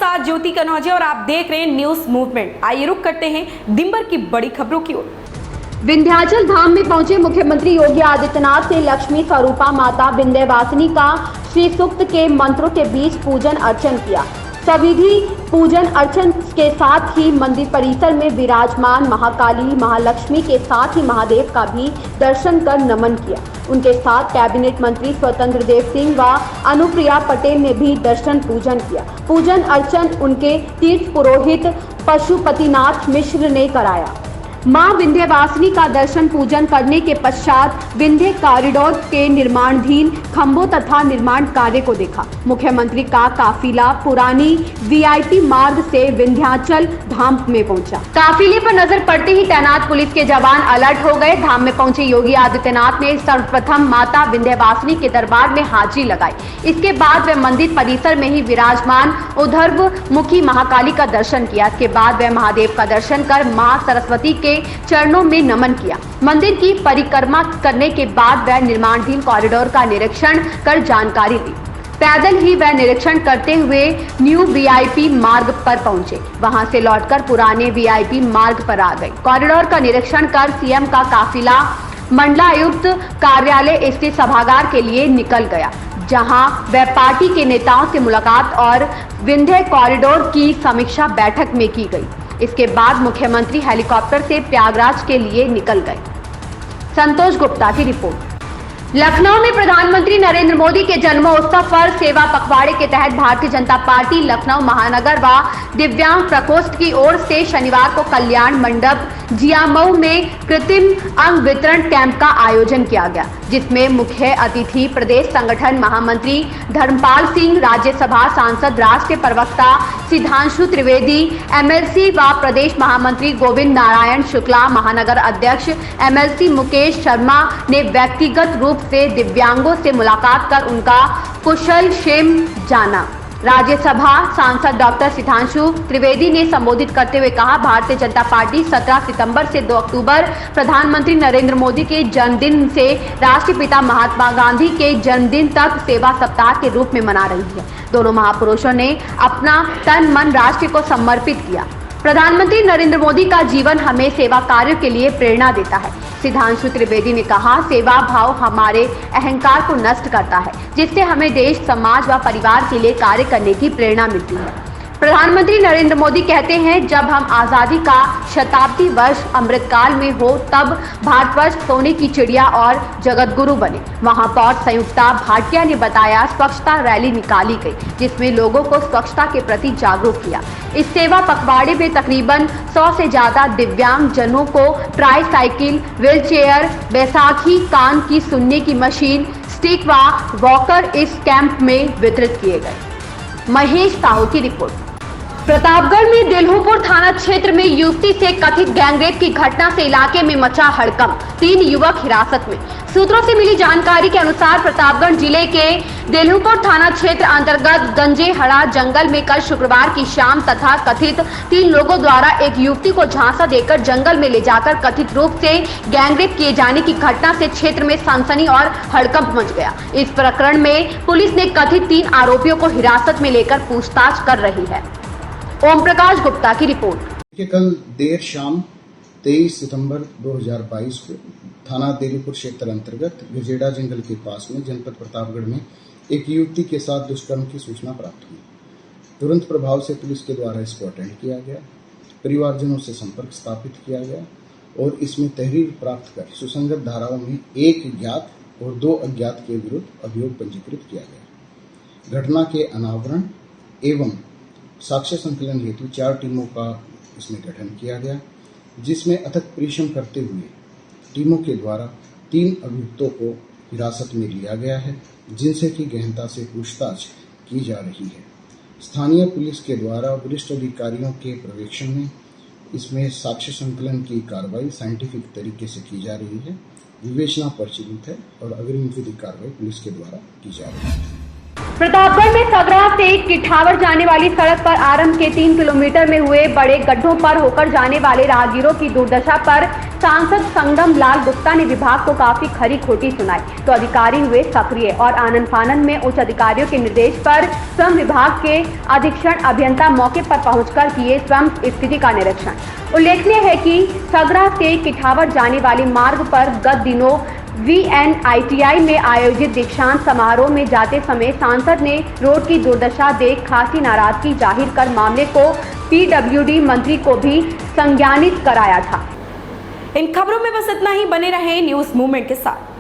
नमस्कार, ज्योति कनौजिया और आप देख रहे हैं न्यूज मूवमेंट। आइए रुक करते हैं दिन भर की बड़ी खबरों की ओर। विंध्याचल धाम में पहुंचे मुख्यमंत्री योगी आदित्यनाथ ने लक्ष्मी स्वरूपा माता विंध्यवासिनी का श्री सूक्त के मंत्रों के बीच पूजन अर्चन किया। सविधि पूजन अर्चन के साथ ही मंदिर परिसर में विराजमान महाकाली महालक्ष्मी के साथ ही महादेव का भी दर्शन कर नमन किया। उनके साथ कैबिनेट मंत्री स्वतंत्र देव सिंह व अनुप्रिया पटेल ने भी दर्शन पूजन किया। पूजन अर्चन उनके तीर्थ पुरोहित पशुपतिनाथ मिश्र ने कराया। मां विंध्यवासिनी का दर्शन पूजन करने के पश्चात विंध्य कॉरिडोर के निर्माणाधीन खंभों तथा निर्माण कार्य को देखा। मुख्यमंत्री का काफिला पुरानी वीआईपी मार्ग से विंध्याचल धाम में पहुंचा। काफिले पर नजर पड़ते ही तैनात पुलिस के जवान अलर्ट हो गए। धाम में पहुंचे योगी आदित्यनाथ ने सर्वप्रथम माता विंध्यवासिनी के दरबार में हाजिरी लगाई। इसके बाद वे मंदिर परिसर में ही विराजमान ऊर्ध्वमुखी महाकाली का दर्शन किया। इसके बाद वे महादेव का दर्शन कर मां सरस्वती के चरणों में नमन किया। मंदिर की परिक्रमा करने के बाद वह निर्माणाधीन कॉरिडोर का निरीक्षण कर जानकारी ली। पैदल ही वह निरीक्षण करते हुए न्यू वीआईपी मार्ग पर पहुंचे। वहां से लौटकर पुराने वीआईपी मार्ग पर आ गए। कॉरिडोर का निरीक्षण कर सीएम का काफिला मंडलायुक्त कार्यालय स्थित सभागार के लिए निकल गया, जहां वह पार्टी के नेताओं से मुलाकात और विंध्य कॉरिडोर की समीक्षा बैठक में की गई। इसके बाद मुख्यमंत्री हेलीकॉप्टर से प्रयागराज के लिए निकल गए। संतोष गुप्ता की रिपोर्ट। लखनऊ में प्रधानमंत्री नरेंद्र मोदी के जन्मोत्सव पर सेवा पखवाड़े के तहत भारतीय जनता पार्टी लखनऊ महानगर व दिव्यांग प्रकोष्ठ की ओर से शनिवार को कल्याण मंडप जियामऊ में कृत्रिम अंग वितरण कैंप का आयोजन किया गया, जिसमें मुख्य अतिथि प्रदेश संगठन महामंत्री धर्मपाल सिंह, राज्यसभा सांसद राष्ट्रीय प्रवक्ता सिद्धांशु त्रिवेदी, एमएलसी व प्रदेश महामंत्री गोविंद नारायण शुक्ला, महानगर अध्यक्ष एमएलसी मुकेश शर्मा ने व्यक्तिगत रूप से दिव्यांगों से मुलाकात कर उनका कुशल क्षेम जाना। राज्यसभा सांसद डॉक्टर सिद्धांशु त्रिवेदी ने संबोधित करते हुए कहा, भारतीय जनता पार्टी 17 सितंबर से 2 अक्टूबर प्रधानमंत्री नरेंद्र मोदी के जन्मदिन से राष्ट्रपिता महात्मा गांधी के जन्मदिन तक सेवा सप्ताह के रूप में मना रही है। दोनों महापुरुषों ने अपना तन मन राष्ट्र को समर्पित किया। प्रधानमंत्री नरेंद्र मोदी का जीवन हमें सेवा कार्य के लिए प्रेरणा देता है। सिद्धांशु त्रिवेदी ने कहा, सेवा भाव हमारे अहंकार को नष्ट करता है, जिससे हमें देश, समाज व परिवार के लिए कार्य करने की प्रेरणा मिलती है। प्रधानमंत्री नरेंद्र मोदी कहते हैं, जब हम आजादी का शताब्दी वर्ष अमृतकाल में हो तब भारतवर्ष सोने की चिड़िया और जगत गुरु बने। महापौर संयुक्ता भाटिया ने बताया, स्वच्छता रैली निकाली गई, जिसमें लोगों को स्वच्छता के प्रति जागरूक किया। इस सेवा पखवाड़े में तकरीबन 100 से ज्यादा दिव्यांग जनों को ट्राईसाइकिल, व्हील चेयर, बैसाखी कान की सुनने की मशीन, स्टिक व वॉकर इस कैंप में वितरित किए गए। महेश साहू की रिपोर्ट। प्रतापगढ़ में दिल्हुपुर थाना क्षेत्र में युवती से कथित गैंगरेप की घटना से इलाके में मचा हड़कंप। 3 युवक हिरासत में। सूत्रों से मिली जानकारी के अनुसार प्रतापगढ़ जिले के दिल्हुपुर थाना क्षेत्र अंतर्गत गंजेहड़ा जंगल में कल शुक्रवार की शाम तथा कथित 3 लोगों द्वारा एक युवती को झांसा देकर जंगल में ले जाकर कथित रूप से गैंगरेप किए जाने की घटना से क्षेत्र में सनसनी और हड़कंप मच गया। इस प्रकरण में पुलिस ने कथित 3 आरोपियों को हिरासत में लेकर पूछताछ कर रही है। ओम प्रकाश गुप्ता की रिपोर्ट। कल देर शाम 23 सितंबर 2022 को थाना दिल्हुपुर क्षेत्र अंतर्गत गजेड़ा जंगल के पास में जनपद प्रतापगढ़ में एक युवती के साथ दुष्कर्म की सूचना प्राप्त हुई। तुरंत प्रभाव से पुलिस के द्वारा इसको अटेंड किया गया, परिवारजनों से संपर्क स्थापित किया गया और इसमें तहरीर प्राप्त कर सुसंगत धाराओं में 1 ज्ञात और 2 अज्ञात के विरुद्ध अभियोग पंजीकृत किया गया। घटना के अनावरण एवं साक्ष्य संकलन हेतु 4 टीमों का इसमें गठन किया गया, जिसमें अथक परिश्रम करते हुए टीमों के द्वारा 3 अभियुक्तों को हिरासत में लिया गया है, जिनसे की गहनता से पूछताछ की जा रही है। स्थानीय पुलिस के द्वारा वरिष्ठ अधिकारियों के पर्यवेक्षण में इसमें साक्ष्य संकलन की कार्रवाई साइंटिफिक तरीके से की जा रही है, विवेचना प्रचलित है और अग्रिम विधिक कार्रवाई पुलिस के द्वारा की जा रही है। प्रतापगढ़ में सगरा से किठावर जाने वाली सड़क पर आरंभ के 3 किलोमीटर में हुए बड़े गड्ढों पर होकर जाने वाले राहगीरों की दुर्दशा पर सांसद संगम लाल गुप्ता ने विभाग को काफी खरी खोटी सुनाई तो अधिकारी हुए सक्रिय और आनन फानन में उच्च अधिकारियों के निर्देश पर श्रम विभाग के अधीक्षण अभियंता मौके पर पहुंचकर किए श्रम स्थिति का निरीक्षण। उल्लेखनीय है कि सगरा से किठावर जाने वाले मार्ग पर गत दिनों VNITI में आयोजित दीक्षांत समारोह में जाते समय सांसद ने रोड की दुर्दशा देख खासी नाराजगी जाहिर कर मामले को PWD मंत्री को भी संज्ञानित कराया था। इन खबरों में बस इतना ही। बने रहें न्यूज़ मूवमेंट के साथ।